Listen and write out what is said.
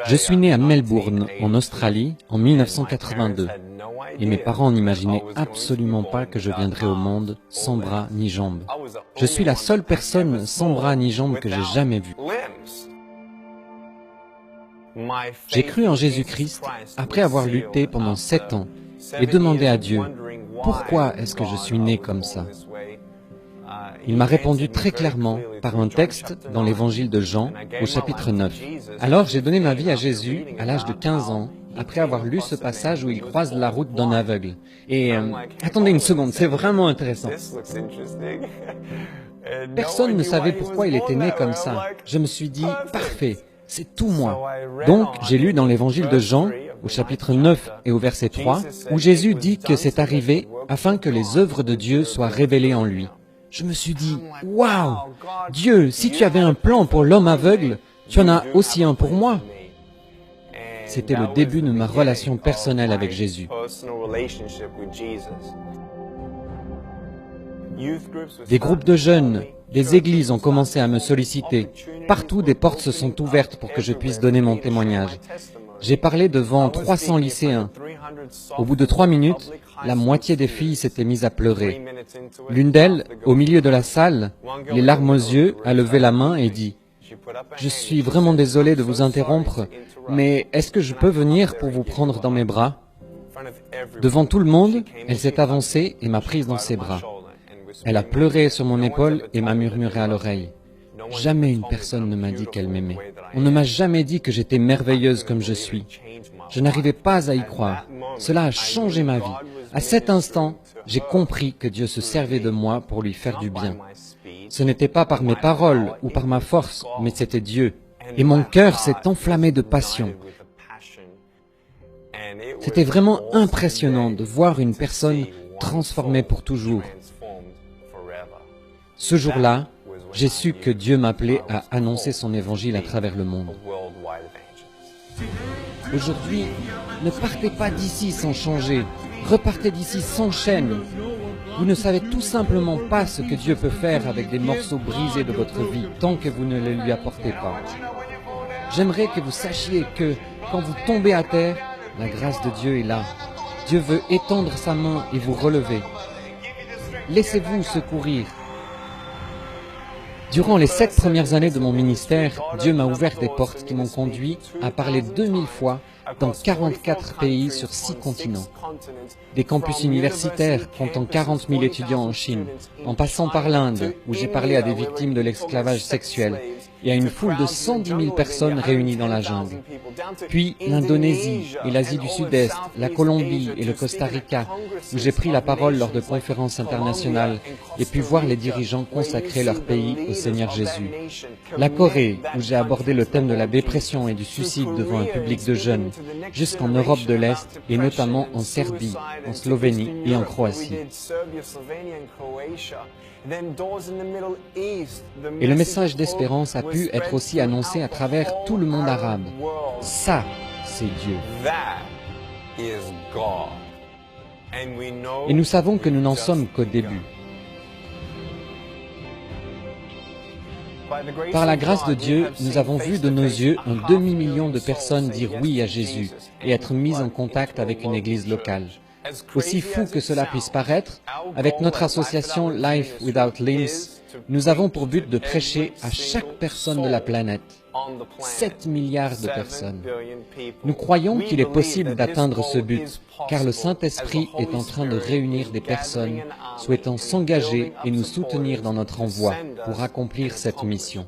Je suis né à Melbourne, en Australie, en 1982, et mes parents n'imaginaient absolument pas que je viendrais au monde sans bras ni jambes. Je suis la seule personne sans bras ni jambes que j'ai jamais vue. J'ai cru en Jésus-Christ après avoir lutté pendant 7 ans et demandé à Dieu, pourquoi est-ce que je suis né comme ça? Il m'a répondu très clairement par un texte dans l'évangile de Jean au chapitre 9. Alors j'ai donné ma vie à Jésus à l'âge de 15 ans, après avoir lu ce passage où il croise la route d'un aveugle. Et attendez une seconde, c'est vraiment intéressant. Personne ne savait pourquoi il était né comme ça. Je me suis dit, parfait, c'est tout moi. Donc j'ai lu dans l'évangile de Jean, au chapitre 9 et au verset 3, où Jésus dit que c'est arrivé afin que les œuvres de Dieu soient révélées en lui. Je me suis dit, waouh, Dieu, si tu avais un plan pour l'homme aveugle, tu en as aussi un pour moi. C'était le début de ma relation personnelle avec Jésus. Des groupes de jeunes, des églises ont commencé à me solliciter. Partout, des portes se sont ouvertes pour que je puisse donner mon témoignage. J'ai parlé devant 300 lycéens. Au bout de 3 minutes, la moitié des filles s'étaient mises à pleurer. L'une d'elles, au milieu de la salle, les larmes aux yeux, a levé la main et dit « Je suis vraiment désolée de vous interrompre, mais est-ce que je peux venir pour vous prendre dans mes bras ?» Devant tout le monde, elle s'est avancée et m'a prise dans ses bras. Elle a pleuré sur mon épaule et m'a murmuré à l'oreille. Jamais une personne ne m'a dit qu'elle m'aimait. On ne m'a jamais dit que j'étais merveilleuse comme je suis. Je n'arrivais pas à y croire. Cela a changé ma vie. À cet instant, j'ai compris que Dieu se servait de moi pour lui faire du bien. Ce n'était pas par mes paroles ou par ma force, mais c'était Dieu. Et mon cœur s'est enflammé de passion. C'était vraiment impressionnant de voir une personne transformée pour toujours. Ce jour-là, j'ai su que Dieu m'appelait à annoncer son évangile à travers le monde. Aujourd'hui, ne partez pas d'ici sans changer. Repartez d'ici sans chaîne. Vous ne savez tout simplement pas ce que Dieu peut faire avec des morceaux brisés de votre vie tant que vous ne les lui apportez pas. J'aimerais que vous sachiez que quand vous tombez à terre, la grâce de Dieu est là. Dieu veut étendre sa main et vous relever. Laissez-vous secourir. Durant les 7 premières années de mon ministère, Dieu m'a ouvert des portes qui m'ont conduit à parler 2000 fois dans 44 pays sur 6 continents. Des campus universitaires comptant 40 000 étudiants en Chine, en passant par l'Inde, où j'ai parlé à des victimes de l'esclavage sexuel, et à une foule de 110 000 personnes réunies dans la jungle. Puis l'Indonésie et l'Asie du Sud-Est, la Colombie et le Costa Rica, où j'ai pris la parole lors de conférences internationales et pu voir les dirigeants consacrer leur pays au Seigneur Jésus. La Corée, où j'ai abordé le thème de la dépression et du suicide devant un public de jeunes, jusqu'en Europe de l'Est et notamment en Serbie, en Slovénie et en Croatie. Et le message d'espérance a pu être aussi annoncé à travers tout le monde arabe. Ça, c'est Dieu. Et nous savons que nous n'en sommes qu'au début. Par la grâce de Dieu, nous avons vu de nos yeux un demi-million de personnes dire oui à Jésus et être mises en contact avec une église locale. Aussi fou que cela puisse paraître, avec notre association Life Without Limbs, nous avons pour but de prêcher à chaque personne de la planète, 7 milliards de personnes. Nous croyons qu'il est possible d'atteindre ce but, car le Saint-Esprit est en train de réunir des personnes souhaitant s'engager et nous soutenir dans notre envoi pour accomplir cette mission.